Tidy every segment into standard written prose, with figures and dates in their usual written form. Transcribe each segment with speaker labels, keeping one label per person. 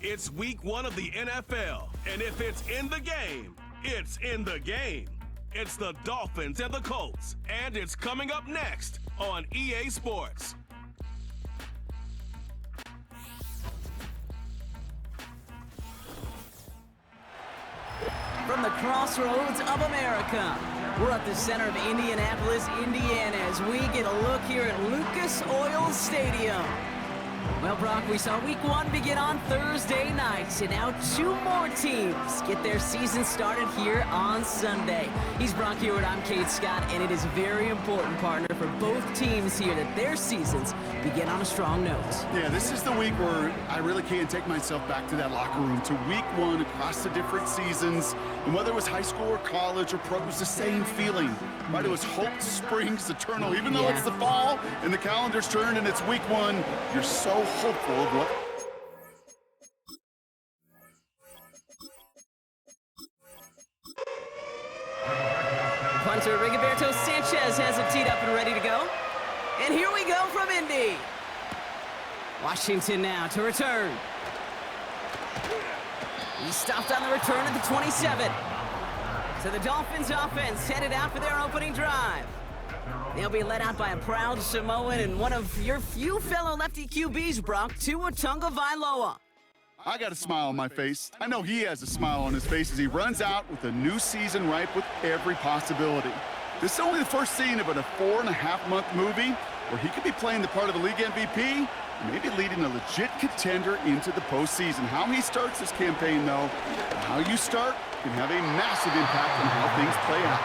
Speaker 1: It's week 1 of the NFL, and if it's in the game, it's in the game. It's the Dolphins and the Colts, and it's coming up next on EA Sports.
Speaker 2: From the crossroads of America, we're at the center of Indianapolis, Indiana, as we get a look here at Lucas Oil Stadium. Well, Brock, we saw week 1 begin on Thursday night, and now 2 more teams get their season started here on Sunday. He's Brock Hewitt, I'm Kate Scott, and it is very important, partner, for both teams here that their seasons begin on a strong note.
Speaker 3: Yeah, this is the week where I really can't take myself back to that locker room, to week 1 across the different seasons. And whether it was high school or college or pro, it was the same feeling. Right? It was hope springs eternal. Even though it's the fall and the calendar's turned and it's week 1, you're so hopeful of what...
Speaker 2: Punter Rigoberto Sanchez has it teed up and ready to go. And here we go from Indy. Washington now to return. He stopped on the return at the 27. So the Dolphins offense headed out for their opening drive. They'll be led out by a proud Samoan and one of your few fellow lefty QBs, Brock, Tua Tagovailoa.
Speaker 3: I got a smile on my face. I know he has a smile on his face as he runs out with a new season ripe with every possibility. This is only the first scene of a 4.5-month movie where he could be playing the part of the league MVP, maybe leading a legit contender into the postseason. How he starts this campaign, though, and how you start can have a massive impact on how things play out.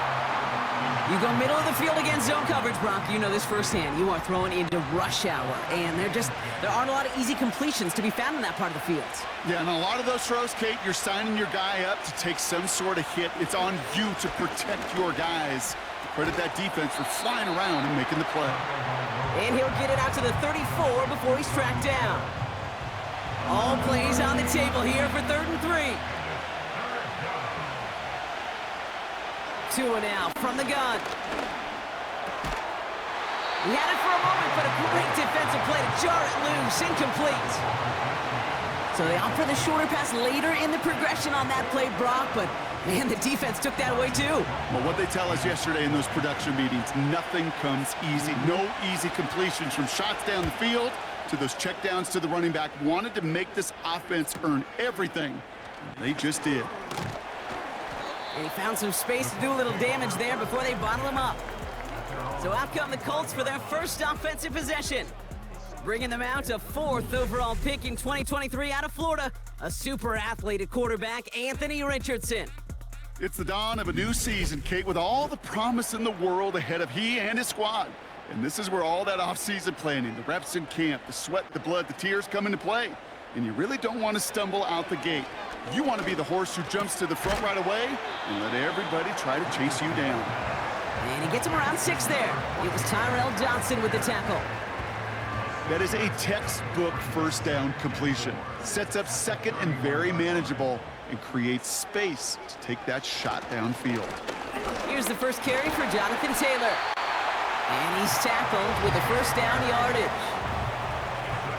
Speaker 2: You go middle of the field against zone coverage, Brock. You know this firsthand. You are throwing into rush hour, and there aren't a lot of easy completions to be found in that part of the field.
Speaker 3: Yeah, and a lot of those throws, Kate, you're signing your guy up to take some sort of hit. It's on you to protect your guys. Credit that defense for flying around and making the play.
Speaker 2: And he'll get it out to the 34 before he's tracked down. All plays on the table here for 3rd and 3. Tua now from the gun. He had it for a moment, but a great defensive play to jar it loose, incomplete. So they opt for the shorter pass later in the progression on that play, Brock, but man, the defense took that away too.
Speaker 3: Well, what they tell us yesterday in those production meetings, nothing comes easy. No easy completions from shots down the field to those checkdowns to the running back. Wanted to make this offense earn everything. They just did.
Speaker 2: And he found some space to do a little damage there before they bottle him up. So out come the Colts for their first offensive possession. Bringing them out a 4th overall pick in 2023 out of Florida, a super athlete at quarterback, Anthony Richardson.
Speaker 3: It's the dawn of a new season, Kate, with all the promise in the world ahead of he and his squad. And this is where all that off-season planning, the reps in camp, the sweat, the blood, the tears come into play. And you really don't want to stumble out the gate. You want to be the horse who jumps to the front right away and let everybody try to chase you down.
Speaker 2: And he gets him around 6 there. It was Tyrell Johnson with the tackle.
Speaker 3: That is a textbook first down completion. Sets up second and very manageable and creates space to take that shot downfield.
Speaker 2: Here's the first carry for Jonathan Taylor. And he's tackled with the first down yardage.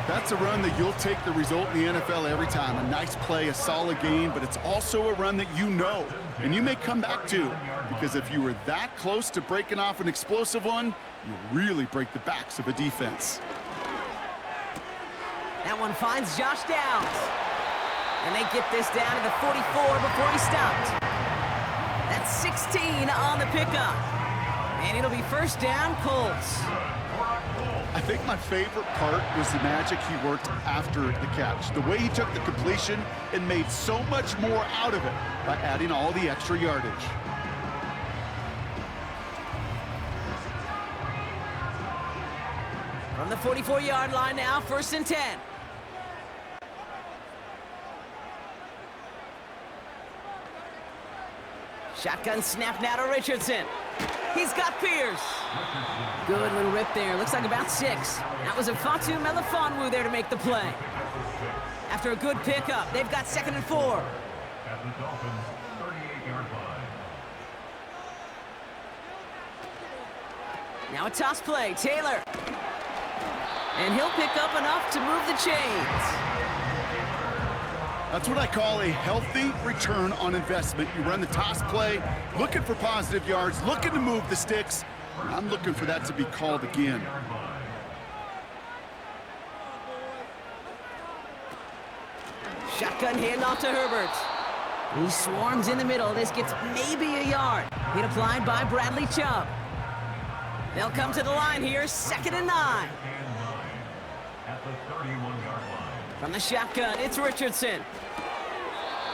Speaker 3: That's a run that you'll take the result in the NFL every time. A nice play, a solid gain, but it's also a run that you know, and you may come back to, because if you were that close to breaking off an explosive one, you really break the backs of a defense.
Speaker 2: That one finds Josh Downs. And they get this down to the 44 before he stopped. That's 16 on the pickup. And it'll be first down, Colts.
Speaker 3: I think my favorite part was the magic he worked after the catch. The way he took the completion and made so much more out of it by adding all the extra yardage.
Speaker 2: From the 44-yard line now, 1st and 10. Shotgun snap now to Richardson. He's got Pierce. Good little rip there. Looks like about 6. That was a Fatu Melifonwu there to make the play. After a good pickup, they've got 2nd and 4.
Speaker 4: At the Dolphins' 38-yard line.
Speaker 2: Now a toss play. Taylor. And he'll pick up enough to move the chains.
Speaker 3: That's what I call a healthy return on investment. You run the toss play, looking for positive yards, looking to move the sticks. I'm looking for that to be called again.
Speaker 2: Shotgun handoff to Herbert. He swarms in the middle. This gets maybe a yard. Hit applied by Bradley Chubb. They'll come to the line here, 2nd and 9.
Speaker 4: At the 31-yard line.
Speaker 2: From the shotgun, it's Richardson.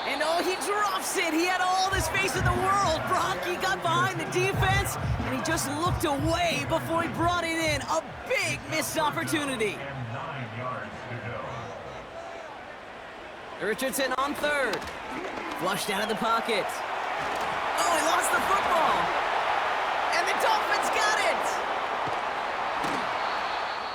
Speaker 2: And oh, he drops it. He had all the space in the world. Brock, he got behind the defense, and he just looked away before he brought it in. A big missed opportunity.
Speaker 4: And 9 yards to go.
Speaker 2: Richardson on 3rd. Flushed out of the pocket. Oh, he lost the football. And the Dolphins got it.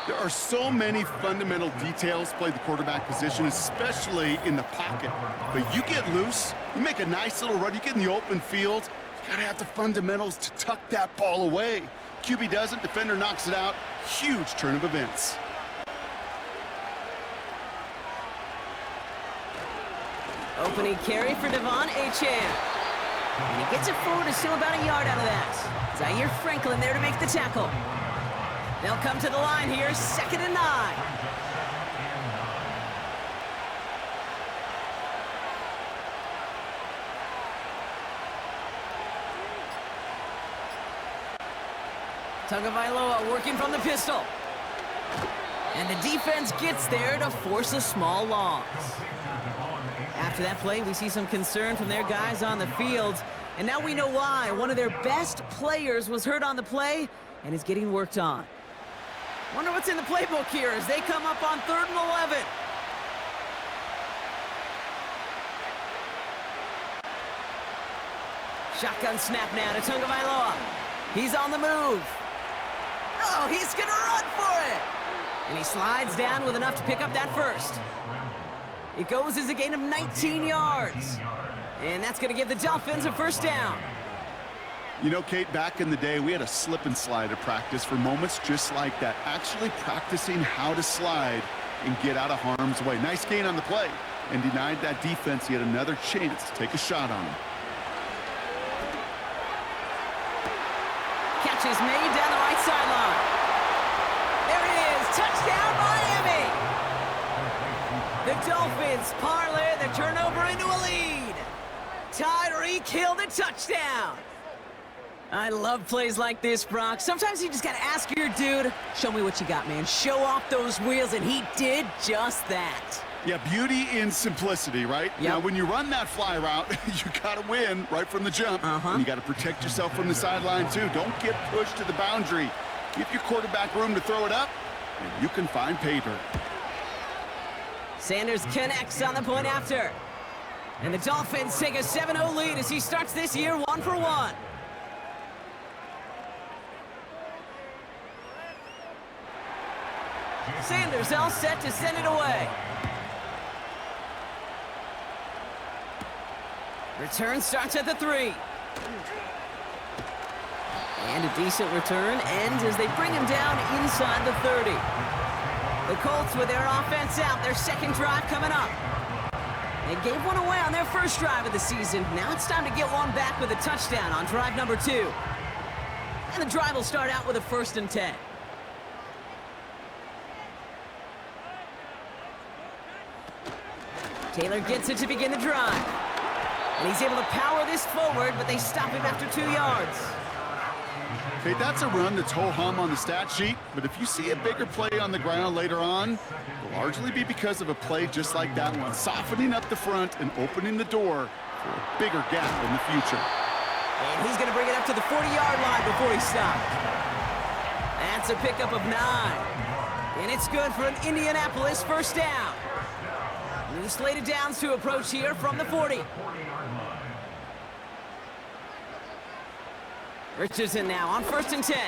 Speaker 3: There are so many fundamental details play the quarterback position, especially in the pocket. But you get loose, you make a nice little run, you get in the open field, you gotta have the fundamentals to tuck that ball away. QB doesn't, defender knocks it out. Huge turn of events.
Speaker 2: Opening carry for Devon Achane. And he gets it forward to still about a yard out of that. Zaire Franklin there to make the tackle. They'll come to the line here, 2nd and 9. Tagovailoa working from the pistol. And the defense gets there to force a small loss. After that play, we see some concern from their guys on the field. And now we know why. One of their best players was hurt on the play and is getting worked on. Wonder what's in the playbook here as they come up on 3rd and 11. Shotgun snap now to Tagovailoa. He's on the move. Oh, he's going to run for it. And he slides down with enough to pick up that first. It goes as a gain of 19 yards. And that's going to give the Dolphins a 1st down.
Speaker 3: You know, Kate, back in the day, we had a slip and slide at practice for moments just like that. Actually practicing how to slide and get out of harm's way. Nice gain on the play and denied that defense yet another chance to take a shot on him.
Speaker 2: Catch is made down the right sideline. There it is. Touchdown, Miami. The Dolphins parlay the turnover into a lead. Tyreek Hill the touchdown. I love plays like this, Brock. Sometimes you just got to ask your dude, show me what you got, man. Show off those wheels, and he did just that.
Speaker 3: Yeah, beauty in simplicity, right?
Speaker 2: Yep.
Speaker 3: Now, when you run that fly route, you got to win right from the jump. And you got to protect yourself from the sideline, too. Don't get pushed to the boundary. Give your quarterback room to throw it up, and you can find pay dirt.
Speaker 2: Sanders connects on the point after. And the Dolphins take a 7-0 lead as he starts this year 1 for 1. Sanders all set to send it away. Return starts at the 3. And a decent return ends as they bring him down inside the 30. The Colts with their offense out, their 2nd drive coming up. They gave one away on their 1st drive of the season. Now it's time to get one back with a touchdown on drive number 2. And the drive will start out with a 1st and 10. Taylor gets it to begin the drive. And he's able to power this forward, but they stop him after 2 yards.
Speaker 3: Hey, that's a run that's ho-hum on the stat sheet, but if you see a bigger play on the ground later on, it'll largely be because of a play just like that one, softening up the front and opening the door for a bigger gap in the future.
Speaker 2: And he's going to bring it up to the 40-yard line before he stopped. That's a pickup of 9. And it's good for an Indianapolis 1st down. New slated downs to approach here from the 40. Richardson now on 1st and 10.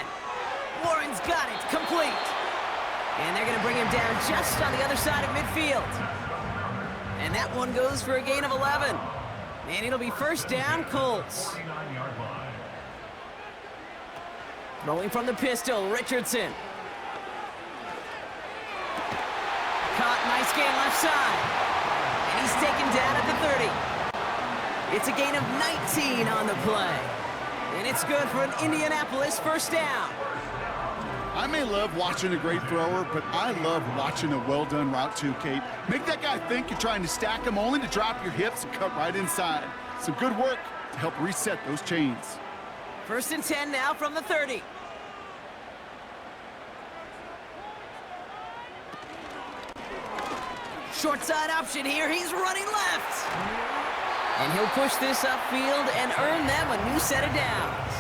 Speaker 2: Warren's got it, complete. And they're going to bring him down just on the other side of midfield. And that one goes for a gain of 11. And it'll be 1st down, Colts. Throwing from the pistol, Richardson. Caught, nice gain left side. And And he's taken down at the 30. It's a gain of 19 on the play. And it's good for an Indianapolis first down.
Speaker 3: I may love watching a great thrower, but I love watching a well-done route too, Kate. Make that guy think you're trying to stack him only to drop your hips and cut right inside. Some good work to help reset those chains.
Speaker 2: First and 10 now from the 30. Short side option here. He's running left. And he'll push this upfield and earn them a new set of downs.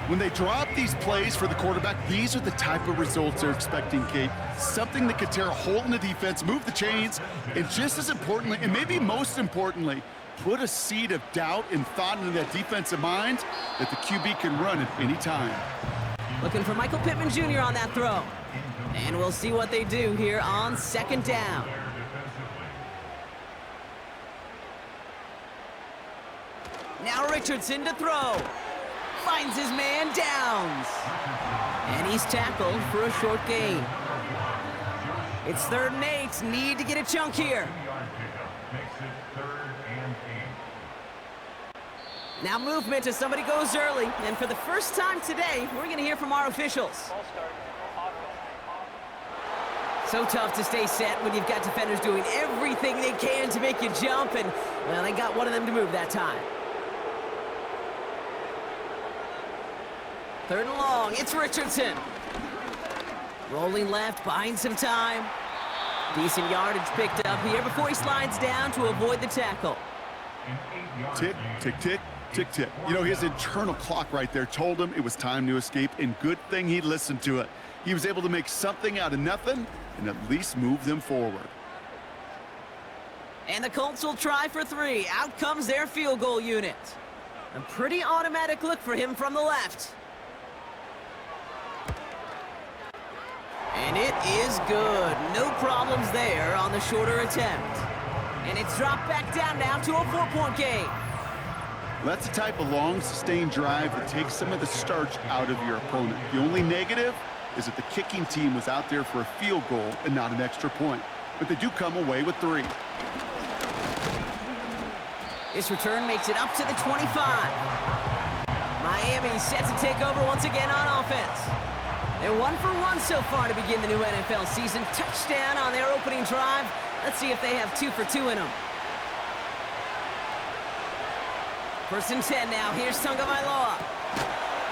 Speaker 3: When they drop these plays for the quarterback, these are the type of results they're expecting, Kate. Something that could tear a hole in the defense, move the chains, and just as importantly, and maybe most importantly, put a seed of doubt and thought into that defensive mind that the QB can run at any time.
Speaker 2: Looking for Michael Pittman Jr. on that throw. And we'll see what they do here on second down. Now Richardson to throw. Finds his man, Downs. And he's tackled for a short gain. It's 3rd and 8. Need to get a chunk here. Now movement as somebody goes early. And for the first time today, we're going to hear from our officials. So tough to stay set when you've got defenders doing everything they can to make you jump. And, well, they got one of them to move that time. 3rd and long, it's Richardson. Rolling left, buying some time. Decent yardage picked up here before he slides down to avoid the tackle.
Speaker 3: Tick, tick, tick, tick, tick. You know, his internal clock right there told him it was time to escape, and good thing he listened to it. He was able to make something out of nothing and at least move them forward.
Speaker 2: And the Colts will try for 3. Out comes their field goal unit. A pretty automatic look for him from the left. And it is good. No problems there on the shorter attempt. And it's dropped back down now to a 4-point game.
Speaker 3: That's the type of long, sustained drive that takes some of the starch out of your opponent. The only negative is that the kicking team was out there for a field goal and not an extra point. But they do come away with 3.
Speaker 2: This return makes it up to the 25. Miami set to take over once again on offense. They're 1 for 1 so far to begin the new NFL season. Touchdown on their opening drive. Let's see if they have 2 for 2 in them. 1st and 10 now. Here's Tagovailoa.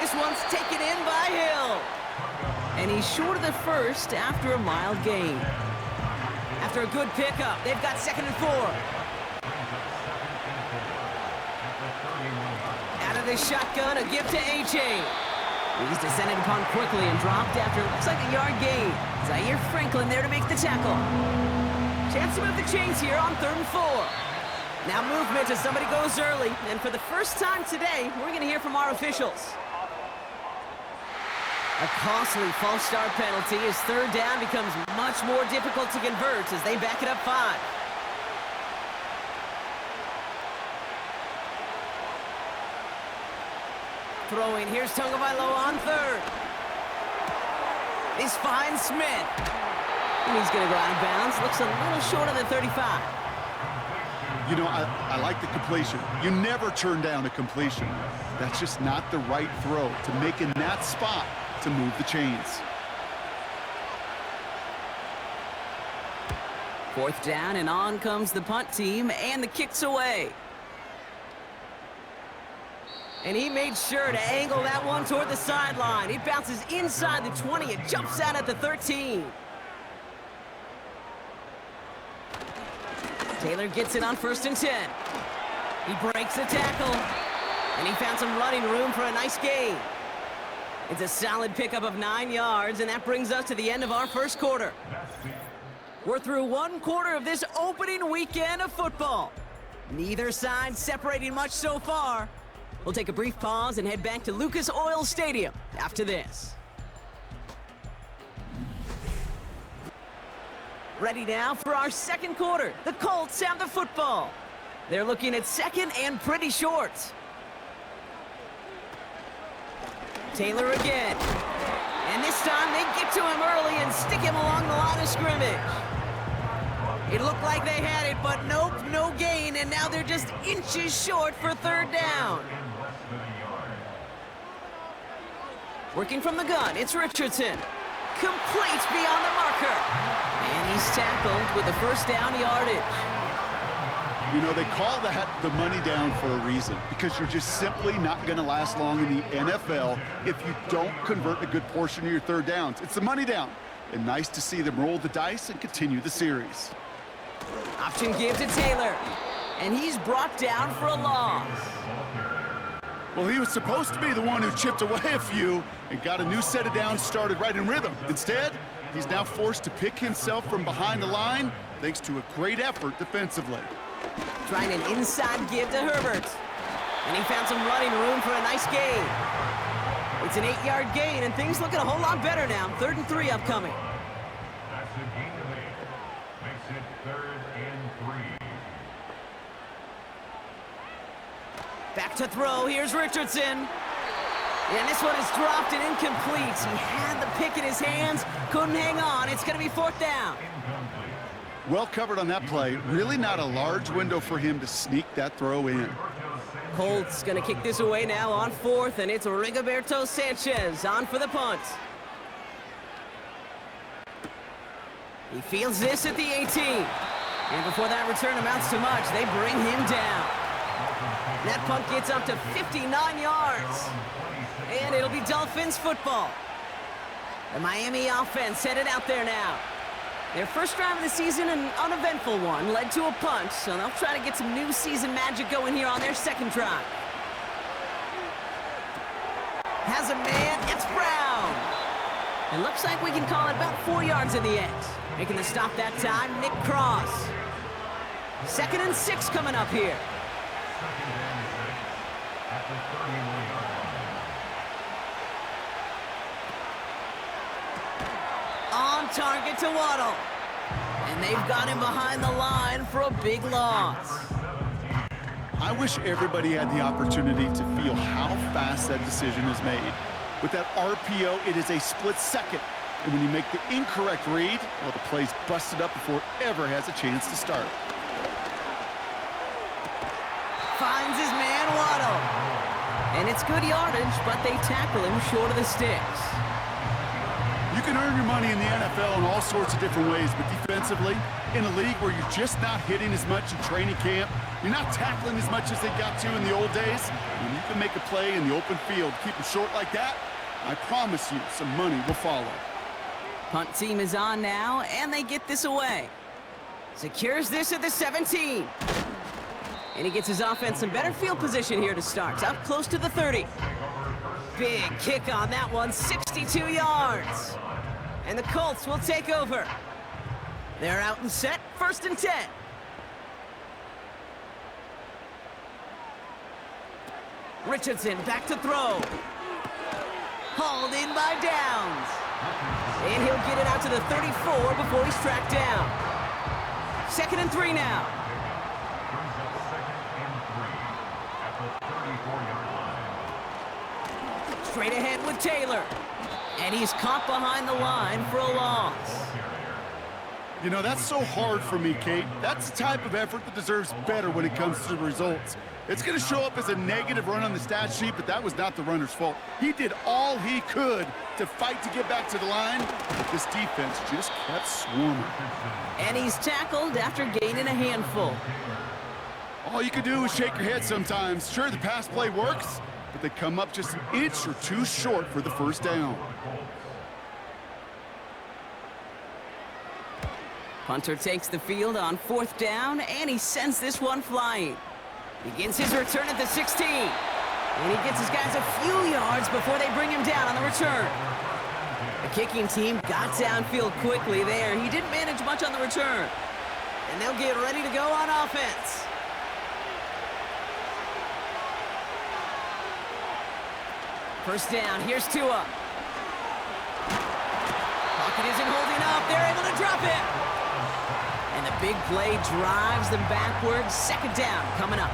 Speaker 2: This one's taken in by Hill. And he's short of the first after a mild gain. After a good pickup, they've got 2nd and 4. Out of the shotgun, a gift to A.J. He's descended upon quickly and dropped after it looks like a yard gain. Zaire Franklin there to make the tackle. Chance to move the chains here on 3rd and 4. Now movement as somebody goes early. And for the first time today, we're going to hear from our officials. A costly false start penalty as 3rd down becomes much more difficult to convert as they back it up 5. Throwing, here's Tagovailoa on 3rd. This finds Smith. And he's going to go out of bounds. Looks a little short of the 35.
Speaker 3: You know, I like the completion. You never turn down a completion. That's just not the right throw to make in that spot to move the chains.
Speaker 2: 4th down, and on comes the punt team, and the kick's away. And he made sure to angle that one toward the sideline. It bounces inside the 20. It jumps out at the 13. Taylor gets it on 1st and 10. He breaks the tackle. And he found some running room for a nice gain. It's a solid pickup of 9 yards, and that brings us to the end of our first quarter. We're through 1 quarter of this opening weekend of football. Neither side separating much so far. We'll take a brief pause and head back to Lucas Oil Stadium after this. Ready now for our second quarter. The Colts have the football. They're looking at 2nd and pretty short. Taylor again. And this time they get to him early and stick him along the line of scrimmage. It looked like they had it, but nope, no gain, and now they're just inches short for third down. Working from the gun, it's Richardson. Completes beyond the marker. And he's tackled with the first down yardage.
Speaker 3: You know, they call that the money down for a reason, because you're just simply not going to last long in the NFL if you don't convert a good portion of your third downs. It's the money down. And nice to see them roll the dice and continue the series.
Speaker 2: Option give to Taylor. And he's brought down for a loss.
Speaker 3: Well, he was supposed to be the one who chipped away a few and got a new set of downs started right in rhythm. Instead, he's now forced to pick himself from behind the line thanks to a great effort defensively.
Speaker 2: Trying an inside give to Herbert. And he found some running room for a nice gain. It's an 8-yard gain, and things looking a whole lot better now. 3rd and 3 upcoming.
Speaker 4: That's a gain of 8. Makes it 3rd and 3.
Speaker 2: Back to throw. Here's Richardson. And this one is dropped and incomplete. He had the pick in his hands, couldn't hang on. It's going to be 4th down.
Speaker 3: Well covered on that play. Really not a large window for him to sneak that throw in.
Speaker 2: Colts going to kick this away now on 4th, and it's Rigoberto Sanchez on for the punt. He fields this at the 18. And before that return amounts to much, they bring him down. That punt gets up to 59 yards. And it'll be Dolphins football. The Miami offense headed out there now. Their first drive of the season, an uneventful one, led to a punt, so they'll try to get some new season magic going here on their second drive. Has a man, it's Brown. It looks like we can call it about 4 yards in the end. Making the stop that time, Nick Cross. 2nd and 6 coming up here. On target to Waddle. And they've got him behind the line for a big loss.
Speaker 3: I wish everybody had the opportunity to feel how fast that decision is made. With that RPO, it is a split second. And when you make the incorrect read, well, the play's busted up before it ever has a chance to start.
Speaker 2: Finds his man Waddle. And it's good yardage, but they tackle him short of the sticks.
Speaker 3: You can earn your money in the NFL in all sorts of different ways, but defensively, in a league where you're just not hitting as much in training camp, you're not tackling as much as they got to in the old days, when you can make a play in the open field, keep it short like that, I promise you some money will follow.
Speaker 2: Punt team is on now, and they get this away. Secures this at the 17. And he gets his offense some better field position here to start. Up close to the 30. Big kick on that one, 62 yards. And the Colts will take over. They're out and set, 1st and 10. Richardson back to throw. Hauled in by Downs. And he'll get it out to the 34 before he's tracked down. 2nd and 3 now. Straight ahead with Taylor. And he's caught behind the line for a loss.
Speaker 3: You know, that's so hard for me, Kate. That's the type of effort that deserves better when it comes to the results. It's going to show up as a negative run on the stat sheet, but that was not the runner's fault. He did all he could to fight to get back to the line, but this defense just kept swarming.
Speaker 2: And he's tackled after gaining a handful.
Speaker 3: All you can do is shake your head sometimes. Sure, the pass play works, but they come up just an inch or two short for the first down.
Speaker 2: Punter takes the field on 4th down, and he sends this one flying. Begins his return at the 16. And he gets his guys a few yards before they bring him down on the return. The kicking team got downfield quickly there. He didn't manage much on the return. And they'll get ready to go on offense. First down, here's Tua. Pocket isn't holding up. They're able to drop it. And the big play drives them backwards. 2nd down coming up.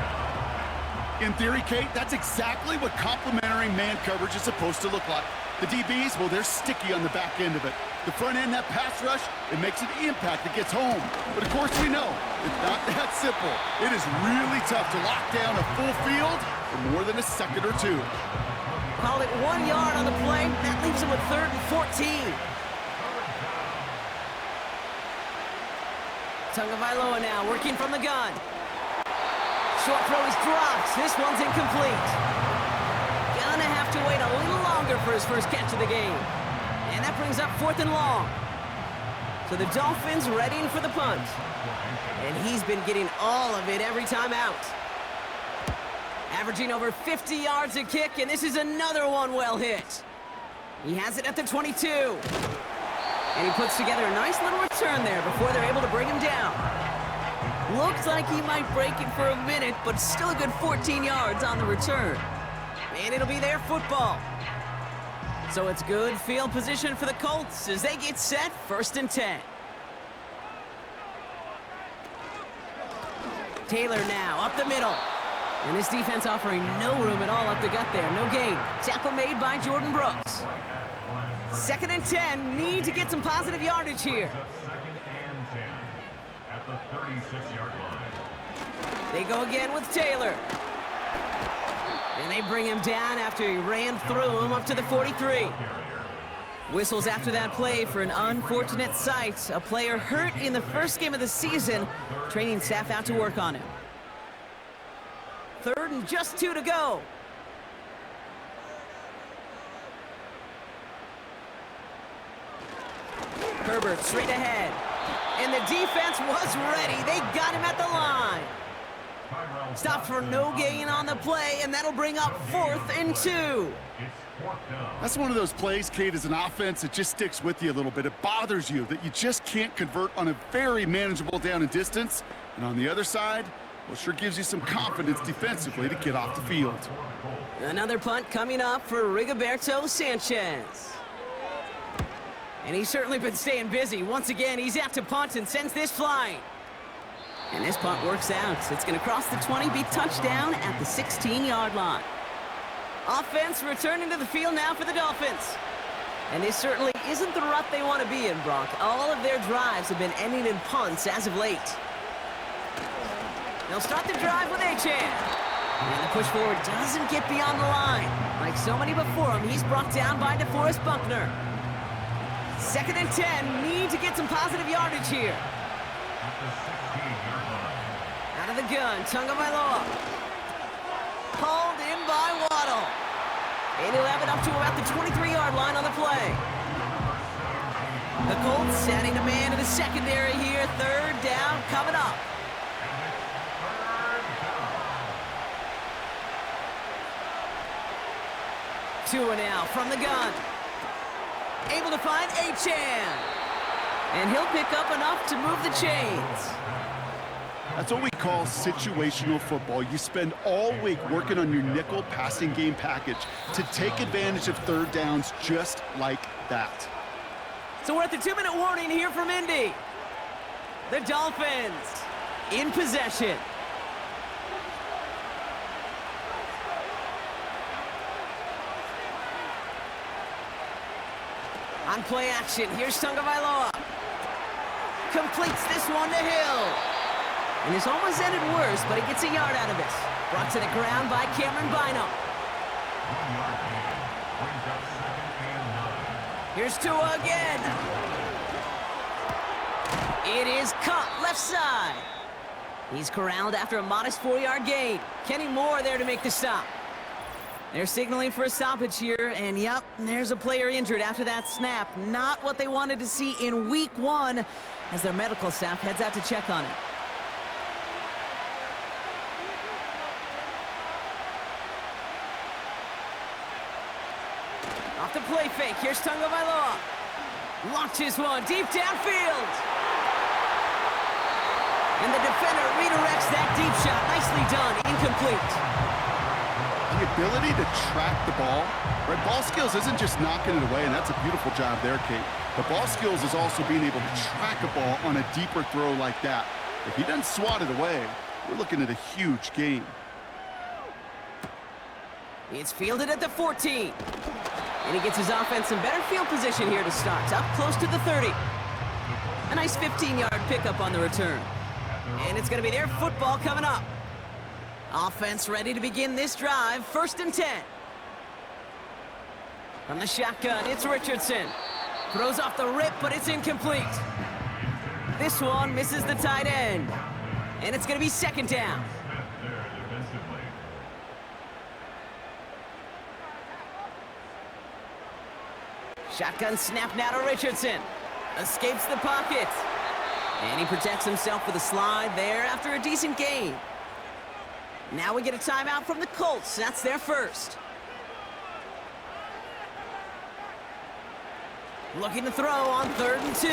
Speaker 3: In theory, Kate, that's exactly what complementary man coverage is supposed to look like. The DBs, well, they're sticky on the back end of it. The front end, that pass rush, it makes an impact that gets home. But of course we know, it's not that simple. It is really tough to lock down a full field for more than a second or two.
Speaker 2: Call it 1 yard on the play. That leaves him with 3rd and 14. Tagovailoa now working from the gun. Short throw is dropped. This one's incomplete. Gonna have to wait a little longer for his first catch of the game. And that brings up 4th and long. So the Dolphins readying for the punt. And he's been getting all of it every time out. Averaging over 50 yards a kick, and this is another one well hit. He has it at the 22. And he puts together a nice little return there before they're able to bring him down. Looks like he might break it for a minute, but still a good 14 yards on the return. And it'll be their football. So it's good field position for the Colts as they get set 1st and 10. Taylor now up the middle. And this defense offering no room at all up the gut there. No gain. Tackle made by Jordan Brooks. 2nd and 10. Need to get some positive yardage here.
Speaker 4: 2nd and 10 at the 36-yard line.
Speaker 2: They go again with Taylor. And they bring him down after he ran through him up to the 43. Whistles after that play for an unfortunate sight. A player hurt in the first game of the season. Training staff out to work on him. 3rd and just 2 to go. Herbert straight ahead. And the defense was ready. They got him at the line. Stop for no gain on the play, and that'll bring up 4th and 2.
Speaker 3: That's one of those plays, Kate, as an offense, it just sticks with you a little bit. It bothers you that you just can't convert on a very manageable down and distance. And on the other side, well, sure gives you some confidence defensively to get off the field.
Speaker 2: Another punt coming up for Rigoberto Sanchez. And he's certainly been staying busy. Once again, he's out to punt and sends this flying. And this punt works out. It's going to cross the 20, be touchdown at the 16-yard line. Offense returning to the field now for the Dolphins. And this certainly isn't the rut they want to be in, Brock. All of their drives have been ending in punts as of late. They'll start the drive with Achane. And the push forward doesn't get beyond the line. Like so many before him, he's brought down by DeForest Buckner. 2nd and 10. Need to get some positive yardage here. Out of the gun, Tagovailoa. Hauled in by Waddle. And he'll have it up to about the 23-yard line on the play. The Colts adding a man to the secondary here. 3rd down coming up. Tua now from the gun. Able to find Achane. And he'll pick up enough to move the chains.
Speaker 3: That's what we call situational football. You spend all week working on your nickel passing game package to take advantage of 3rd downs just like that.
Speaker 2: So we're at the 2-minute warning here from Indy. The Dolphins in possession. On play action, here's Tagovailoa. Completes this one to Hill. And this almost ended worse, but he gets a yard out of this. Brought to the ground by Cameron Bynum. Here's Tua again. It is caught left side. He's corralled after a modest 4-yard gain. Kenny Moore there to make the stop. They're signaling for a stoppage here, and yep, there's a player injured after that snap. Not what they wanted to see in week 1 as their medical staff heads out to check on him. Off the play fake, here's Tagovailoa. Launches one deep downfield. And the defender redirects that deep shot. Nicely done, incomplete.
Speaker 3: The ability to track the ball, right? Ball skills isn't just knocking it away, and that's a beautiful job there, Kate. The ball skills is also being able to track a ball on a deeper throw like that. If he doesn't swat it away, we're looking at a huge gain.
Speaker 2: It's fielded at the 14. And he gets his offense in better field position here to start, up close to the 30. A nice 15-yard pickup on the return. And it's going to be their football coming up. Offense ready to begin this drive, 1st and 10. From the shotgun, it's Richardson. Throws off the rip, but it's incomplete. This one misses the tight end. And it's going to be 2nd down. Shotgun snap now to Richardson. Escapes the pocket. And he protects himself with a slide there after a decent gain. Now we get a timeout from the Colts. That's their first. Looking to throw on 3rd and 2.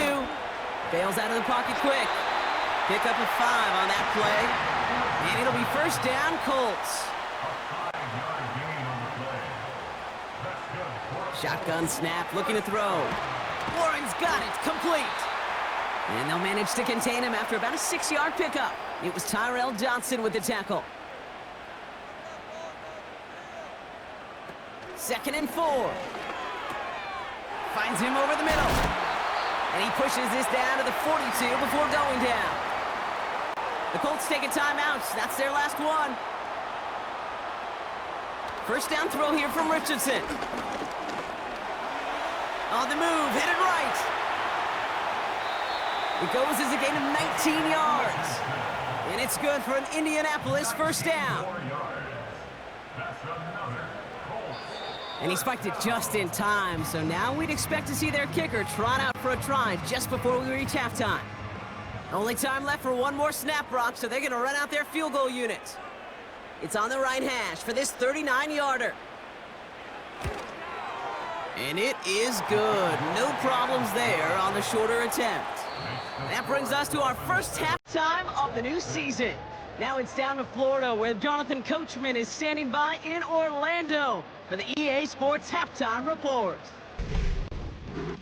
Speaker 2: Bails out of the pocket quick. Pick up a 5 on that play. And it'll be 1st down, Colts. Shotgun snap, looking to throw. Warren's got it, complete. And they'll manage to contain him after about a 6-yard pickup. It was Tyrell Johnson with the tackle. 2nd and 4. Finds him over the middle. And he pushes this down to the 42 before going down. The Colts take a timeout. That's their last one. 1st down throw here from Richardson. On the move, hit it right. It goes as a gain of 19 yards. And it's good for an Indianapolis 1st down. And he spiked it just in time, so now we'd expect to see their kicker trot out for a try just before we reach halftime. Only time left for one more snap, Brock, so they're going to run out their field goal unit. It's on the right hash for this 39-yarder. And it is good. No problems there on the shorter attempt. That brings us to our first halftime of the new season. Now it's down to Florida, where Jonathan Coachman is standing by in Orlando for the EA Sports Halftime Report.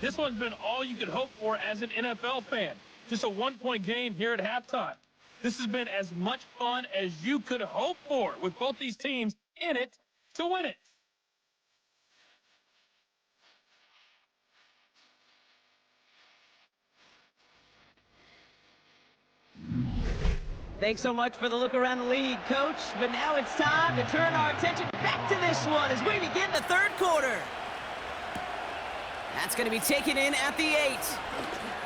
Speaker 5: This one's been all you could hope for as an NFL fan. Just a one-point game here at halftime. This has been as much fun as you could hope for, with both these teams in it to win it.
Speaker 2: Thanks so much for the look around the league, Coach. But now it's time to turn our attention back to this one as we begin the 3rd quarter. That's going to be taken in at the 8.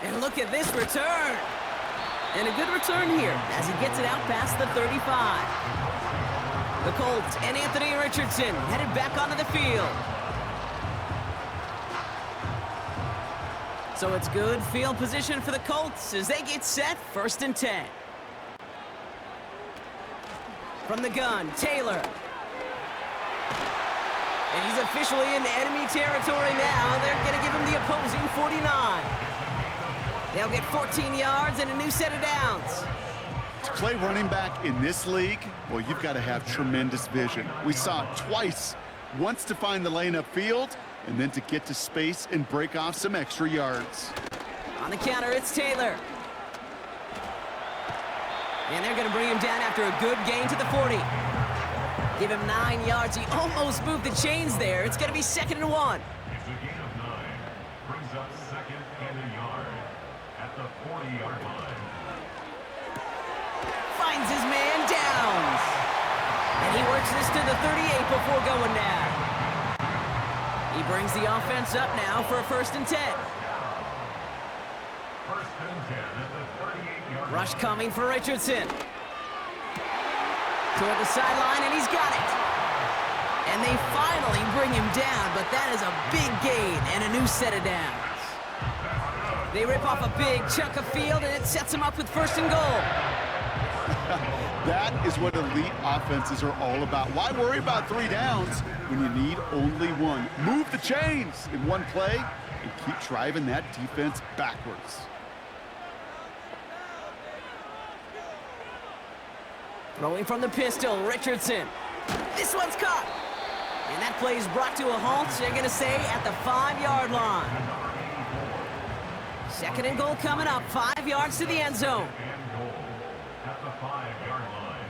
Speaker 2: And look at this return. And a good return here as he gets it out past the 35. The Colts and Anthony Richardson headed back onto the field. So it's good field position for the Colts as they get set, 1st and 10. From the gun, Taylor. And he's officially in enemy territory now. They're going to give him the opposing 49. They'll get 14 yards and a new set of downs.
Speaker 3: To play running back in this league, well, you've got to have tremendous vision. We saw it twice. Once to find the lane upfield, and then to get to space and break off some extra yards.
Speaker 2: On the counter, it's Taylor. And they're going to bring him down after a good gain to the 40. Give him 9 yards. He almost moved the chains there. It's going to be 2nd and 1.
Speaker 4: It's a gain of 9. Brings up 2nd and a yard at the 40-yard line.
Speaker 2: Finds his man, Downs. And he works this to the 38 before going down. He brings the offense up now for a 1st and 10.
Speaker 4: 1st and 10 at the 38-yard line.
Speaker 2: Rush coming for Richardson. Toward the sideline, and he's got it. And they finally bring him down, but that is a big gain and a new set of downs. They rip off a big chunk of field, and it sets them up with 1st and goal.
Speaker 3: That is what elite offenses are all about. Why worry about 3 downs when you need only 1? Move the chains in one play and keep driving that defense backwards.
Speaker 2: Throwing from the pistol, Richardson. This one's caught. And that play is brought to a halt, so they're going to say at the 5-yard line. 2nd and goal coming up, 5 yards to the end zone.
Speaker 4: At the 5-yard line.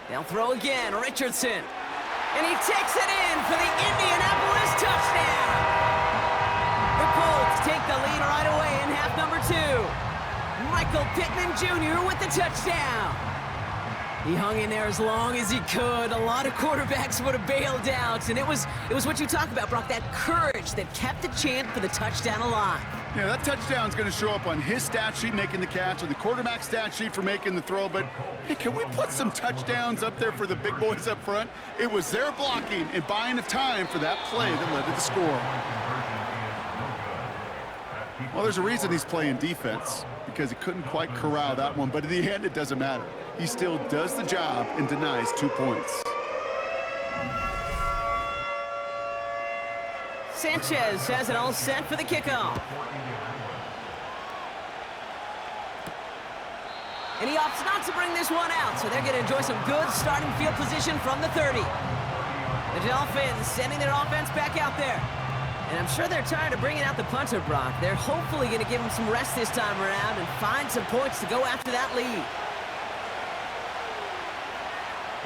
Speaker 2: They'll throw again, Richardson. And he takes it in for the Indianapolis touchdown. The Colts take the lead right away in half number 2. Michael Pittman Jr. with the touchdown. He hung in there as long as he could. A lot of quarterbacks would have bailed out. And it was what you talk about, Brock, that courage that kept the chant for the touchdown alive.
Speaker 3: Yeah, that touchdown's going to show up on his stat sheet making the catch, and the quarterback stat sheet for making the throw. But, hey, can we put some touchdowns up there for the big boys up front? It was their blocking and buying of time for that play that led to the score. Well, there's a reason he's playing defense, because he couldn't quite corral that one. But in the end, it doesn't matter. He still does the job and denies 2 points.
Speaker 2: Sanchez has it all set for the kickoff. And he opts not to bring this one out, so they're going to enjoy some good starting field position from the 30. The Dolphins sending their offense back out there. And I'm sure they're tired of bringing out the punter, Brock. They're hopefully going to give him some rest this time around and find some points to go after that lead.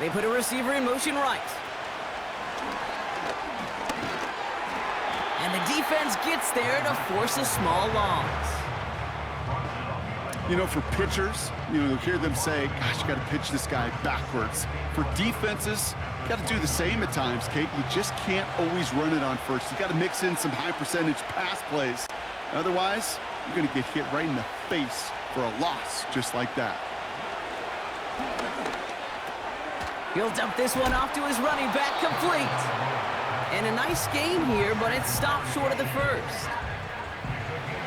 Speaker 2: They put a receiver in motion right. And the defense gets there to force a small loss.
Speaker 3: You know, for pitchers, you'll hear them say, gosh, you got to pitch this guy backwards. For defenses, you got to do the same at times, Kate. You just can't always run it on first. You got to mix in some high-percentage pass plays. Otherwise, you're going to get hit right in the face for a loss just like that.
Speaker 2: He'll dump this one off to his running back, complete. And a nice game here, but it stopped short of the first.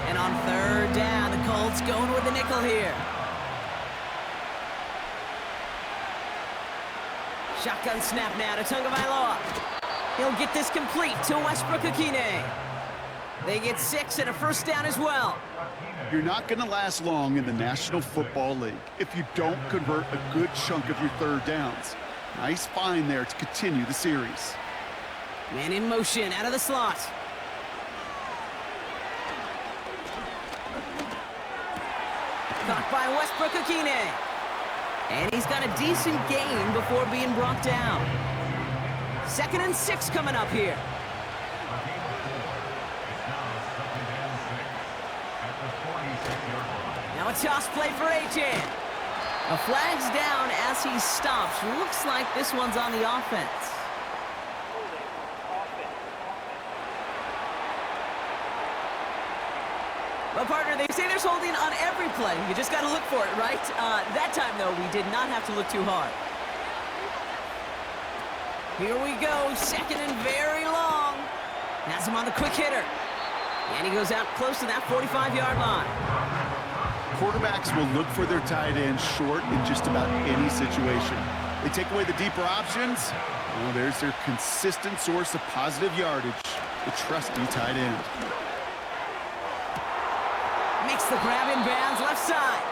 Speaker 2: And on third down, the Colts going with the nickel here. Shotgun snap now to Tagovailoa. He'll get this complete to Westbrook-Ikhine. They get 6 and a first down as well.
Speaker 3: You're not going to last long in the National Football League if you don't convert a good chunk of your third downs. Nice find there to continue the series.
Speaker 2: Man in motion out of the slot. Caught by Westbrook-Ikhine. And he's got a decent gain before being brought down. 2nd and 6 coming up here. Now a toss play for A.J. A flag's down as he stops. Looks like this one's on the offense. Well, partner, they say there's holding on every play. You just got to look for it, right? That time, though, we did not have to look too hard. Here we go, 2nd and very long. Has him on the quick hitter. And he goes out close to that 45-yard line.
Speaker 3: Quarterbacks will look for their tight end short in just about any situation. They take away the deeper options. Well, there's their consistent source of positive yardage, the trusty tight end.
Speaker 2: Makes the grab in bounds left side.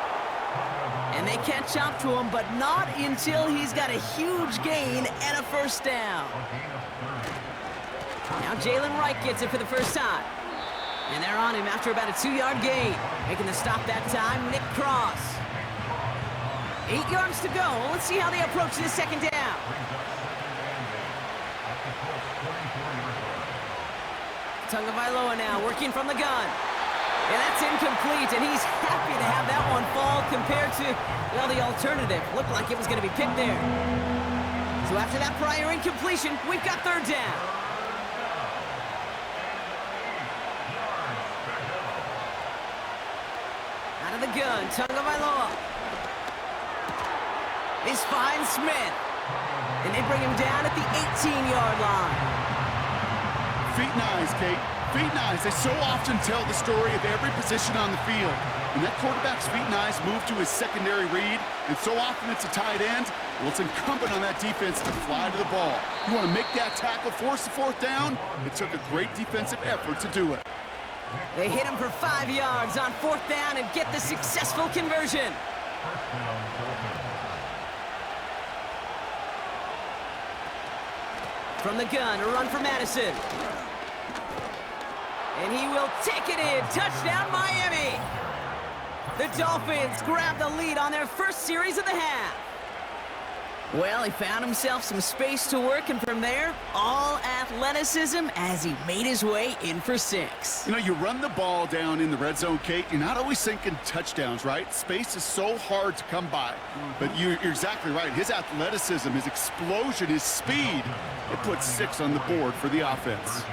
Speaker 2: And they catch up to him, but not until he's got a huge gain and a first down. Now Jalen Wright gets it for the first time. And they're on him after about a 2-yard gain. Making the stop that time, Nick Cross. 8 yards to go. Let's see how they approach this second down. Tagovailoa now working from the gun. And that's incomplete, and he's happy to have that one fall compared to, well, the alternative. Looked like it was going to be picked there. So after that prior incompletion, we've got third down. Out of the gun, Tagovailoa. This finds Smith. And they bring him down at the 18-yard line.
Speaker 3: Feet and eyes, Kate. Feet and eyes. They so often tell the story of every position on the field. When that quarterback's feet and eyes move to his secondary read, and so often it's a tight end, well, it's incumbent on that defense to fly to the ball. You want to make that tackle, force the fourth down? It took a great defensive effort to do it.
Speaker 2: They hit him for 5 yards on fourth down and get the successful conversion. From the gun, a run for Madison. And he will take it in. Touchdown, Miami. The Dolphins grab the lead on their first series of the half. Well, he found himself some space to work, and from there, all athleticism as he made his way in for 6.
Speaker 3: You know, you run the ball down in the red zone, Kate, you're not always thinking touchdowns, right? Space is so hard to come by. But you're exactly right. His athleticism, his explosion, his speed, it puts 6 on the board for the offense.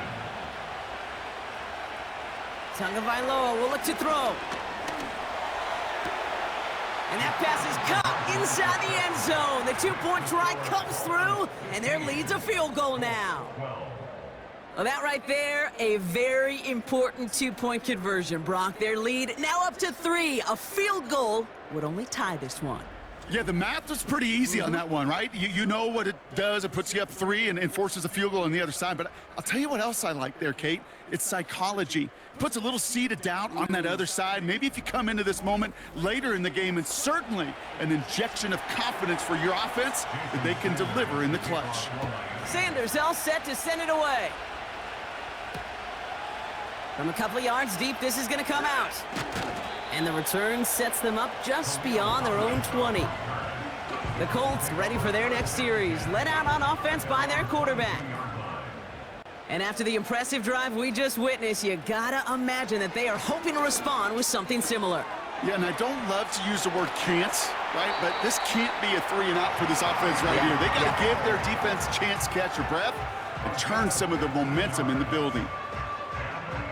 Speaker 2: Tagovailoa will look to throw. And that pass is caught inside the end zone. The 2-point try comes through, and their lead's a field goal now. Well, that right there, a very important 2-point conversion, Brock. Their lead now up to 3. A field goal would only tie this one.
Speaker 3: Yeah, the math was pretty easy on that one, right? You know what it does. It puts you up 3 and forces a field goal on the other side. But I'll tell you what else I like there, Kate. It's psychology. It puts a little seed of doubt on that other side. Maybe if you come into this moment later in the game, and certainly an injection of confidence for your offense that they can deliver in the clutch.
Speaker 2: Sanders all set to send it away. From a couple of yards deep, this is going to come out. And the return sets them up just beyond their own 20. The Colts ready for their next series, led out on offense by their quarterback. And after the impressive drive we just witnessed, you gotta imagine that they are hoping to respond with something similar.
Speaker 3: Yeah, and I don't love to use the word can't, right? But this can't be a 3-and-out for this offense right here. They got to give their defense a chance to catch their breath and turn some of the momentum in the building.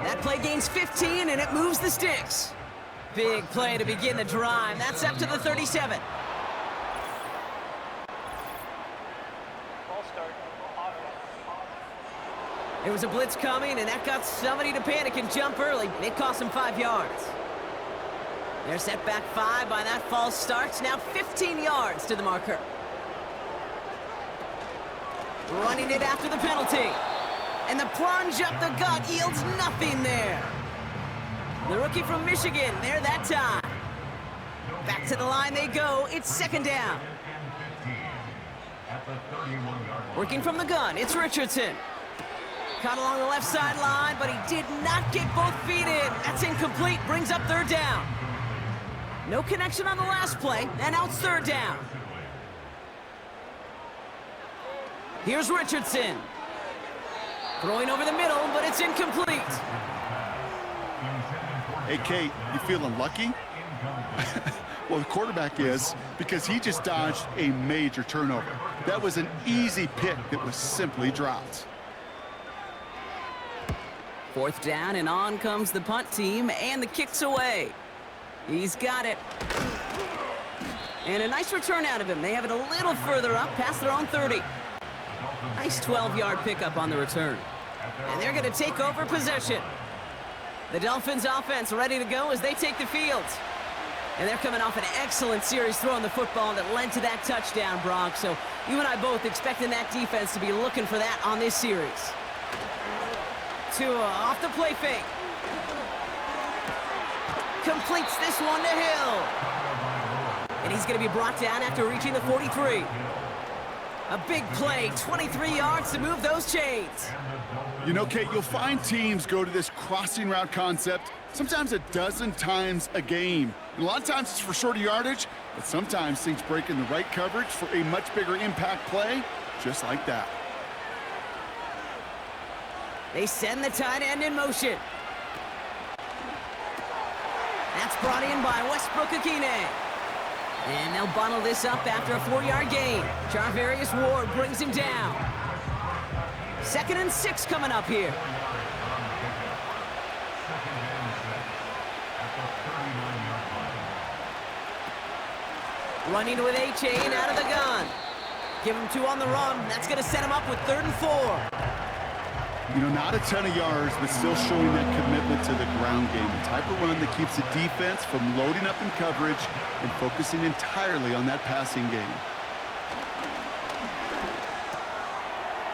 Speaker 2: That play gains 15, and it moves the sticks. Big play to begin the drive. That's up to the 37. There was a blitz coming, and that got somebody to panic and jump early. It cost them 5 yards. They're set back 5 by that false start. Now 15 yards to the marker. Running it after the penalty. And the plunge up the gut yields nothing there. The rookie from Michigan, there that time. Back to the line they go. It's 2nd down. Working from the gun, it's Richardson. Caught along the left sideline, but he did not get both feet in. That's incomplete, brings up 3rd down. No connection on the last play, and now it's 3rd down. Here's Richardson. Throwing over the middle, but it's incomplete.
Speaker 3: Hey, Kate, you feeling lucky? Well, the quarterback is, because he just dodged a major turnover. That was an easy pick that was simply dropped.
Speaker 2: 4th down, and on comes the punt team, and the kick's away. He's got it. And a nice return out of him. They have it a little further up, past their own 30. Nice 12-yard pickup on the return. And they're going to take over possession. The Dolphins offense ready to go as they take the field. And they're coming off an excellent series throwing the football that led to that touchdown, Brock. So you and I both expecting that defense to be looking for that on this series. Tua off the play fake. Completes this one to Hill. And he's going to be brought down after reaching the 43. A big play, 23 yards to move those chains.
Speaker 3: You know, Kate, you'll find teams go to this crossing route concept sometimes a dozen times a game. And a lot of times it's for shorter yardage, but sometimes things break in the right coverage for a much bigger impact play, just like that.
Speaker 2: They send the tight end in motion. That's brought in by Westbrook-Akine. And they'll bundle this up after a 4-yard gain. Charvarius Ward brings him down. 2nd and 6 coming up here. Running with A-Chain out of the gun. Give him 2 on the run. That's going to set him up with 3rd and 4.
Speaker 3: You know, not a ton of yards, but still showing that commitment to the ground game. The type of run that keeps the defense from loading up in coverage and focusing entirely on that passing game.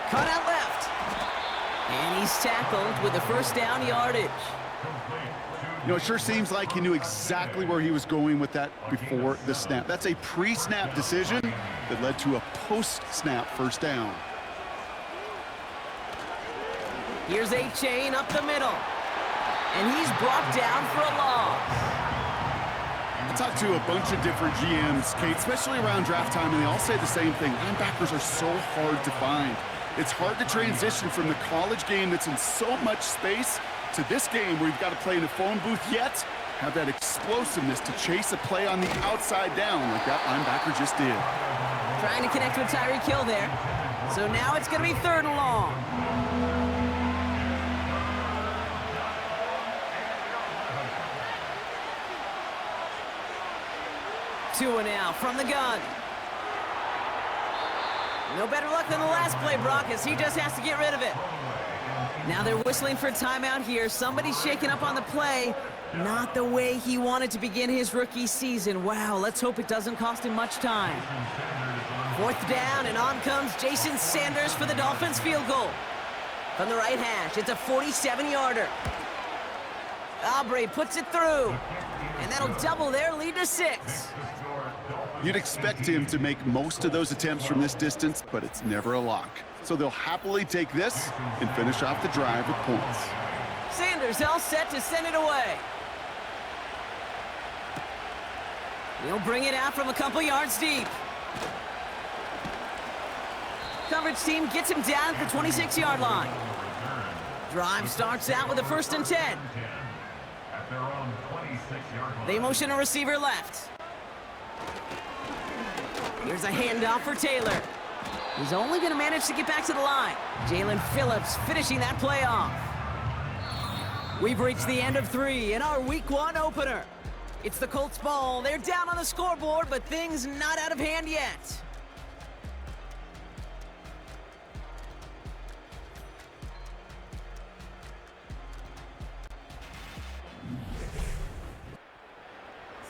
Speaker 2: Cut out left. And he's tackled with the 1st down yardage.
Speaker 3: You know, it sure seems like he knew exactly where he was going with that before the snap. That's a pre-snap decision that led to a post-snap 1st down.
Speaker 2: Here's A-Chain up the middle. And he's brought down for a loss.
Speaker 3: talked to a bunch of different GMs, Kate, especially around draft time, and they all say the same thing. Linebackers are so hard to find. It's hard to transition from the college game that's in so much space to this game where you've got to play in a phone booth, yet have that explosiveness to chase a play on the outside down like that linebacker just did.
Speaker 2: Trying to connect with Tyreek Hill there. So now it's going to be 3rd and long. Two and out from the gun. No better luck than the last play, Brock, as he just has to get rid of it. Now they're whistling for timeout here. Somebody's shaking up on the play. Not the way he wanted to begin his rookie season. Wow, let's hope it doesn't cost him much time. 4th down, and on comes Jason Sanders for the Dolphins field goal. From the right hash, it's a 47-yarder. Aubrey puts it through, and that'll double their lead to 6.
Speaker 3: You'd expect him to make most of those attempts from this distance, but it's never a lock. So they'll happily take this and finish off the drive with points.
Speaker 2: Sanders all set to send it away. He'll bring it out from a couple yards deep. Coverage team gets him down at the 26-yard line. Drive starts out with a 1st and 10. They motion a receiver left. Here's a handoff for Taylor. He's only going to manage to get back to the line. Jalen Phillips finishing that play off. We've reached the end of 3 in our Week 1 opener. It's the Colts ball. They're down on the scoreboard, but things not out of hand yet.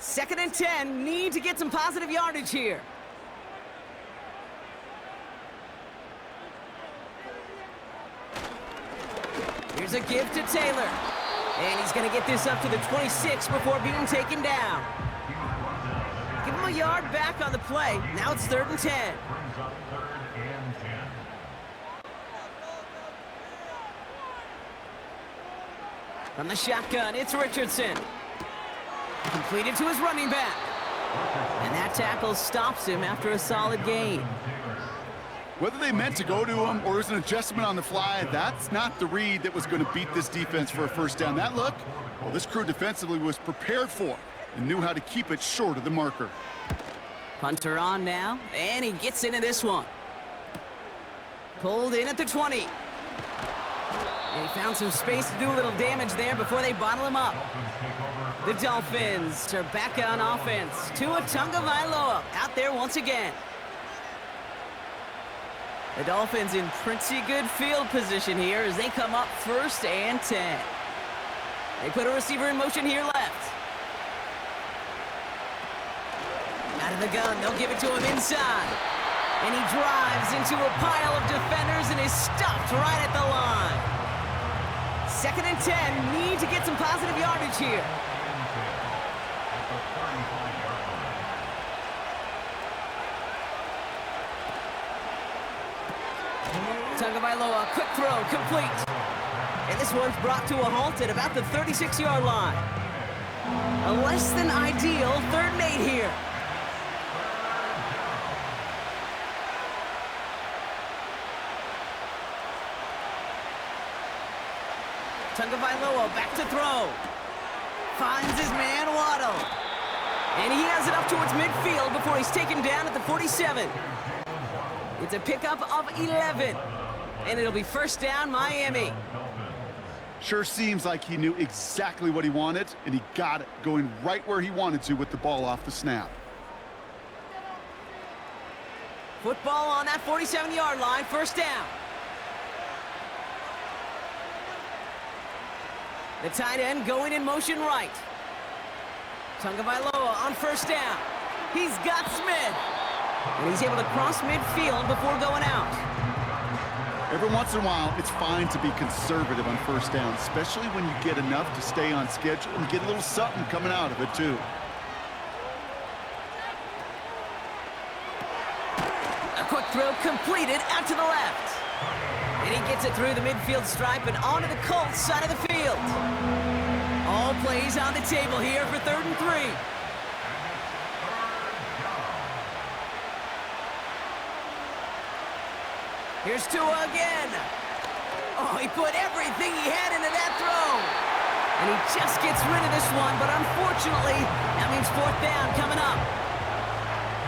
Speaker 2: Second and 10, need to get some positive yardage here. Here's a give to Taylor. And he's going to get this up to the 26 before being taken down. Give him a yard back on the play. Now it's 3rd and 10. From the shotgun, it's Richardson. Completed to his running back. And that tackle stops him after a solid gain.
Speaker 3: Whether they meant to go to him or it was an adjustment on the fly, that's not the read that was going to beat this defense for a 1st down. That look, well, this crew defensively was prepared for and knew how to keep it short of the marker.
Speaker 2: Punter on now, and he gets into this one. Pulled in at the 20. And he found some space to do a little damage there before they bottle him up. The Dolphins are back on offense. Tua Tagovailoa out there once again. The Dolphins in pretty good field position here as they come up 1st and 10. They put a receiver in motion here left. Out of the gun, they'll give it to him inside. And he drives into a pile of defenders and is stopped right at the line. 2nd and 10, need to get some positive yardage here. Tagovailoa, quick throw, complete. And this one's brought to a halt at about the 36-yard line. A less than ideal 3rd and 8 here. Tagovailoa back to throw. Finds his man Waddle. And he has it up towards midfield before he's taken down at the 47. It's a pickup of 11. And it'll be 1st down, Miami.
Speaker 3: Sure seems like he knew exactly what he wanted, and he got it, going right where he wanted to with the ball off the snap.
Speaker 2: Football on that 47-yard line, 1st down. The tight end going in motion right. Tagovailoa on 1st down. He's got Smith. And he's able to cross midfield before going out.
Speaker 3: Every once in a while, it's fine to be conservative on 1st down, especially when you get enough to stay on schedule and get a little something coming out of it, too.
Speaker 2: A quick throw completed out to the left. And he gets it through the midfield stripe and onto the Colts side of the field. All plays on the table here for 3rd and 3. Here's Tua again. Oh, he put everything he had into that throw. And he just gets rid of this one, but unfortunately, that means fourth down coming up.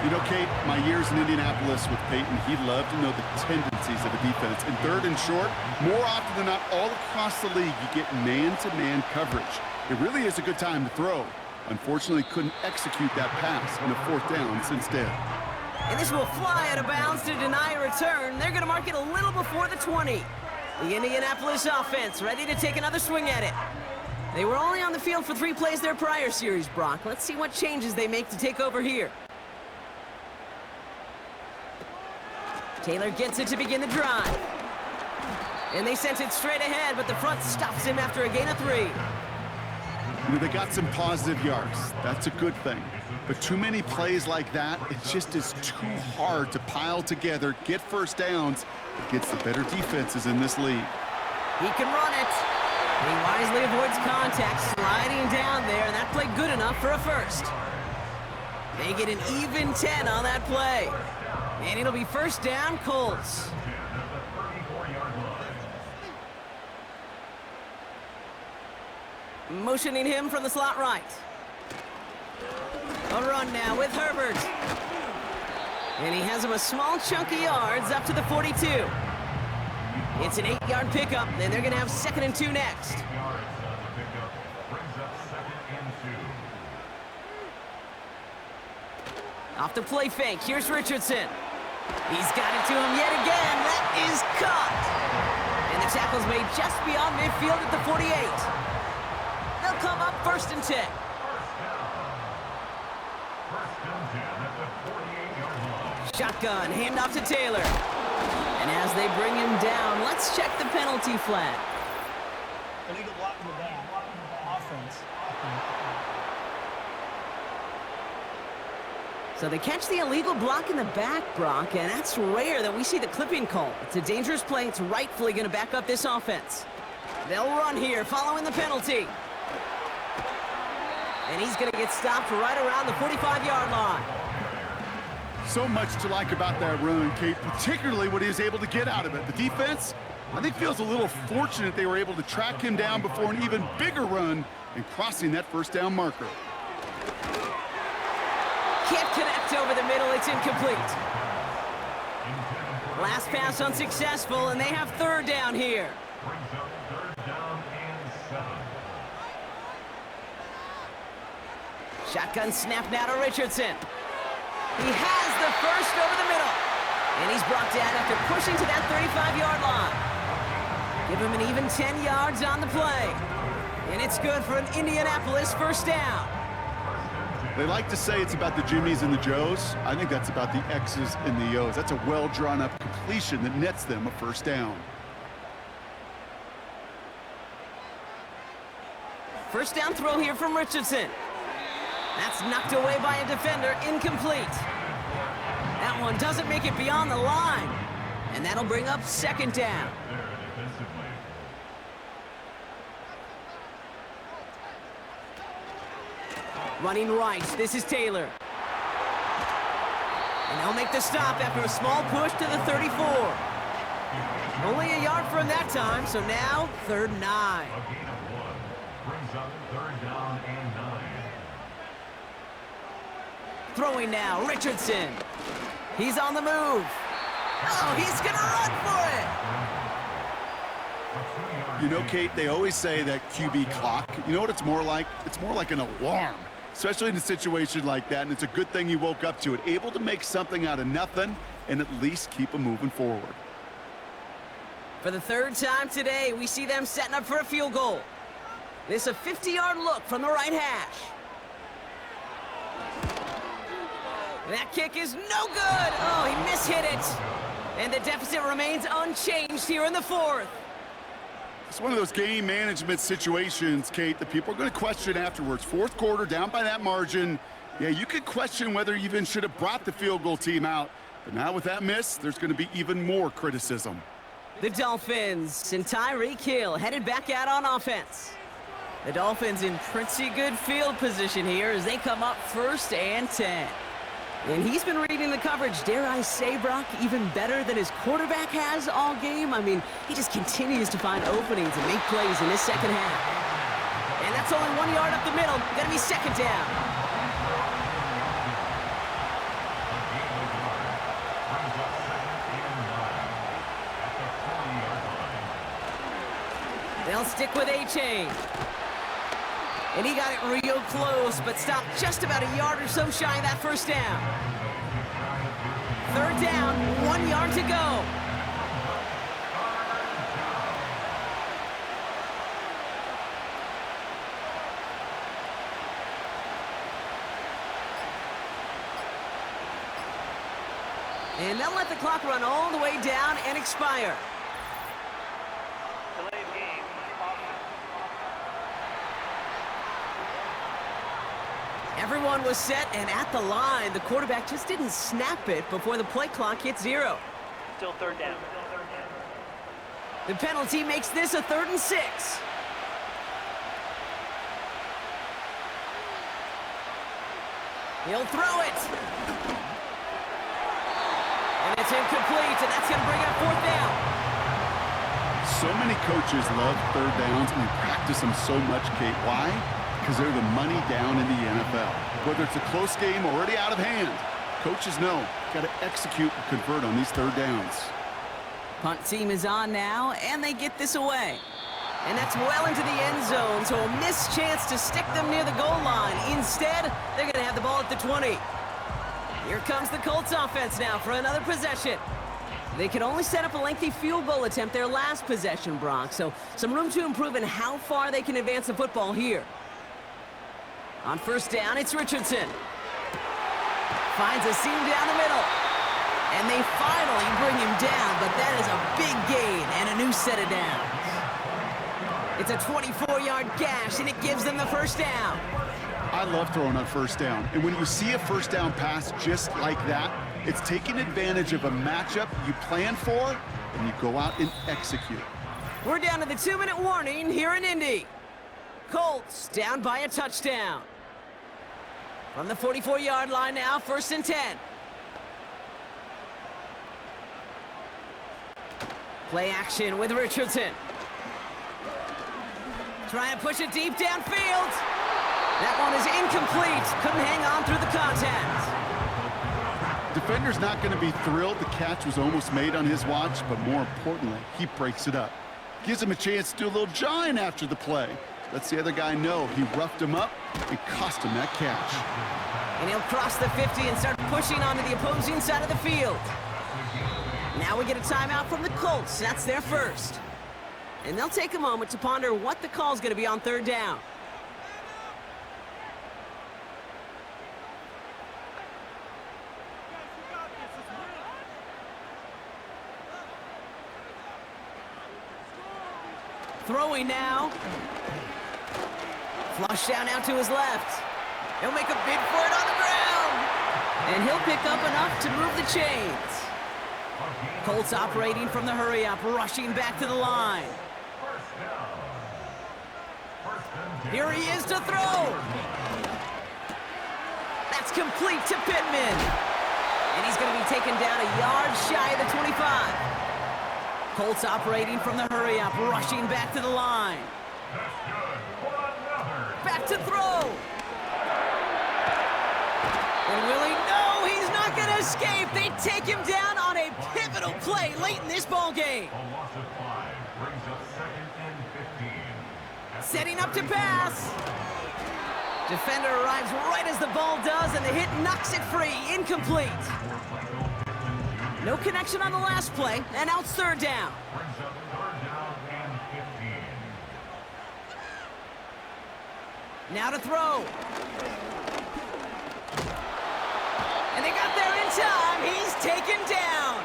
Speaker 3: You know, Kate, my years in Indianapolis with Peyton, he loved to know the tendencies of a defense. In third and short, more often than not, all across the league, you get man-to-man coverage. It really is a good time to throw. Unfortunately, couldn't execute that pass on a fourth down instead.
Speaker 2: And this will fly out of bounds to deny a return. They're going to mark it a little before the 20. The Indianapolis offense ready to take another swing at it. They were only on the field for 3 plays their prior series, Brock. Let's see what changes they make to take over here. Taylor gets it to begin the drive. And they sent it straight ahead, but the front stops him after a gain of 3.
Speaker 3: You know, they got some positive yards. That's a good thing. But too many plays like that, it just is too hard to pile together, get first downs against the better defenses in this league.
Speaker 2: He can run it. He wisely avoids contact, sliding down there, and that played good enough for a first. They get an even 10 on that play. And it'll be first down, Colts. Motioning him from the slot right. A run now with Herbert. And he has him a small chunk of yards up to the 42. It's an 8-yard pickup, and they're going to have 2nd and 2 next. Off the play fake, here's Richardson. He's got it to him yet again. That is caught. And the tackle's made just beyond midfield at the 48. They'll come up 1st and 10. Shotgun, handoff to Taylor. And as they bring him down, let's check the penalty flag.
Speaker 6: Illegal block in the back. Offense.
Speaker 2: So they catch the illegal block in the back, Brock, and that's rare that we see the clipping call. It's a dangerous play. It's rightfully going to back up this offense. They'll run here following the penalty. And he's going to get stopped right around the 45-yard line.
Speaker 3: So much to like about that run, Kate, particularly what he was able to get out of it. The defense, I think, feels a little fortunate they were able to track him down before an even bigger run and crossing that first down marker.
Speaker 2: Can't connect over the middle. It's incomplete. Last pass unsuccessful, and they have 3rd down here. Shotgun snap now to Richardson. He has the first over the middle. And he's brought down after pushing to that 35-yard line. Give him an even 10 yards on the play. And it's good for an Indianapolis first down.
Speaker 3: They like to say it's about the Jimmies and the Joes. I think that's about the X's and the O's. That's a well-drawn-up completion that nets them a first down.
Speaker 2: First down throw here from Richardson. That's knocked away by a defender, incomplete. That one doesn't make it beyond the line. And that'll bring up 2nd down. Running right, this is Taylor. And they'll make the stop after a small push to the 34. Only a yard from that time, so now 3rd and 9.
Speaker 4: Brings up 3rd down and 9.
Speaker 2: Throwing now, Richardson. He's on the move. Oh, he's gonna run for it.
Speaker 3: You know, Kate, they always say that QB clock. You know what it's more like? It's more like an alarm, especially in a situation like that, and it's a good thing you woke up to it, able to make something out of nothing and at least keep them moving forward.
Speaker 2: For the 3rd time today, we see them setting up for a field goal. This a 50-yard look from the right hash. That kick is no good. Oh, he mishit it. And the deficit remains unchanged here in the 4th.
Speaker 3: It's one of those game management situations, Kate, that people are going to question afterwards. 4th quarter, down by that margin. Yeah, you could question whether you even should have brought the field goal team out. But now with that miss, there's going to be even more criticism.
Speaker 2: The Dolphins and Tyreek Hill headed back out on offense. The Dolphins in pretty good field position here as they come up 1st and 10. And he's been reading the coverage, dare I say, Brock, even better than his quarterback has all game. I mean, he just continues to find openings and make plays in this second half. And that's only 1 yard up the middle. Gonna be second down. They'll stick with A-Chain. And he got it real close, but stopped just about a yard or so shy of that first down. Third down, 1 yard to go. And they'll let the clock run all the way down and expire. Everyone was set and at the line. The quarterback just didn't snap it before the play clock hit 0.
Speaker 6: Still third down.
Speaker 2: The penalty makes this a 3rd and 6. He'll throw it. And it's incomplete, and that's going to bring up 4th down.
Speaker 3: So many coaches love third downs, and they practice them so much, Kate. Why? Because they're the money down in the NFL. Whether it's a close game already out of hand, coaches know got to execute and convert on these third downs.
Speaker 2: Punt team is on now, and they get this away. And that's well into the end zone, so a missed chance to stick them near the goal line. Instead, they're going to have the ball at the 20. Here comes the Colts offense now for another possession. They could only set up a lengthy field goal attempt their last possession, Brock, so some room to improve in how far they can advance the football here. On first down, it's Richardson. Finds a seam down the middle. And they finally bring him down, but that is a big gain and a new set of downs. It's a 24-yard gash, and it gives them the first down.
Speaker 3: I love throwing on first down. And when you see a first down pass just like that, it's taking advantage of a matchup you plan for, and you go out and execute.
Speaker 2: We're down to the 2-minute warning here in Indy. Colts down by a touchdown. From the 44-yard line now, 1st and 10. Play action with Richardson. Trying to push it deep downfield. That one is incomplete. Couldn't hang on through the contact.
Speaker 3: Defender's not going to be thrilled the catch was almost made on his watch, but more importantly, he breaks it up. Gives him a chance to do a little jawing after the play. Lets the other guy know he roughed him up and cost him that catch.
Speaker 2: And he'll cross the 50 and start pushing onto the opposing side of the field. Now we get a timeout from the Colts. That's their first. And they'll take a moment to ponder what the call's going to be on third down. Throwing now. Flush down out to his left. He'll make a bid for it on the ground. And he'll pick up enough to move the chains. Colts operating from the hurry-up, rushing back to the line. Here he is to throw. That's complete to Pittman. And he's going to be taken down a yard shy of the 25. Colts operating from the hurry-up, rushing back to the line. Back to throw. And will he? No, he's not going to escape. They take him down on a pivotal play late in this ball game.
Speaker 4: A loss of 5 brings up 2nd and 15.
Speaker 2: Setting up to pass. Defender arrives right as the ball does, and the hit knocks it free. Incomplete. No connection on the last play, and now it's third down.
Speaker 4: Brings up 3rd down and 15.
Speaker 2: Now to throw. And they got there in time. He's taken down.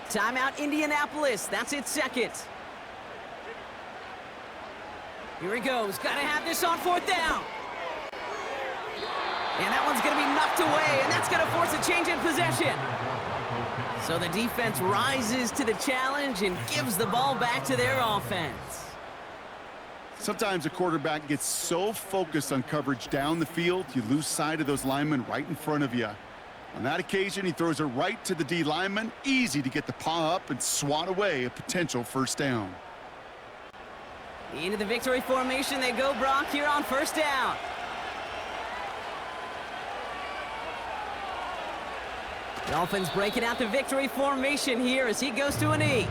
Speaker 2: Timeout Indianapolis. That's its second. Here he goes. Got to have this on 4th down. And that one's going to be knocked away, and that's going to force a change in possession. So the defense rises to the challenge and gives the ball back to their offense.
Speaker 3: Sometimes a quarterback gets so focused on coverage down the field, you lose sight of those linemen right in front of you. On that occasion, he throws it right to the D lineman. Easy to get the paw up and swat away a potential first down.
Speaker 2: Into the victory formation they go, Brock, here on first down. Dolphins breaking out the victory formation here as he goes to a knee.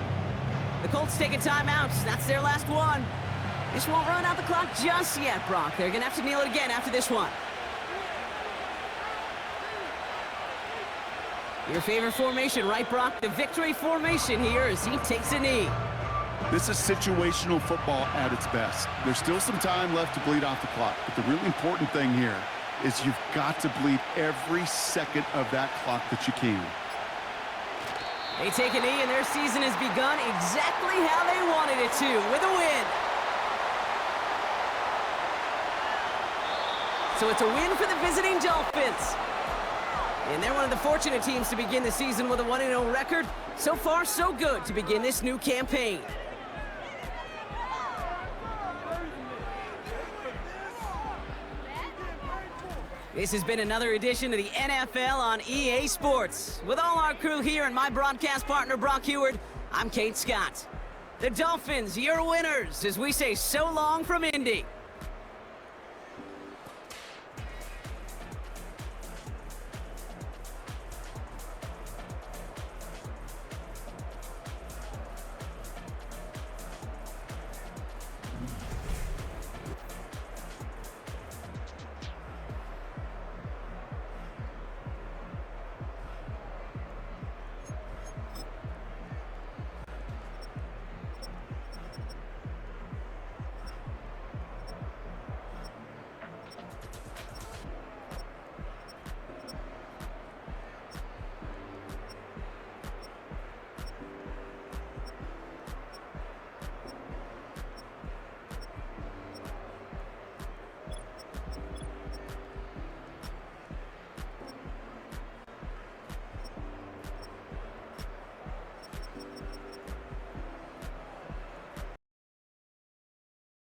Speaker 2: The Colts take a timeout. That's their last one. This won't run out the clock just yet, Brock. They're going to have to kneel it again after this one. Your favorite formation, right, Brock? The victory formation here as he takes a knee.
Speaker 3: This is situational football at its best. There's still some time left to bleed off the clock, but the really important thing here is you've got to bleed every second of that clock that you can.
Speaker 2: They take a knee, and their season has begun exactly how they wanted it to, with a win. So it's a win for the visiting Dolphins. And they're one of the fortunate teams to begin the season with a 1-0 record. So far, so good to begin this new campaign. This has been another edition of the NFL on EA Sports. With all our crew here and my broadcast partner, Brock Heward, I'm Kate Scott. The Dolphins, your winners, as we say so long from Indy.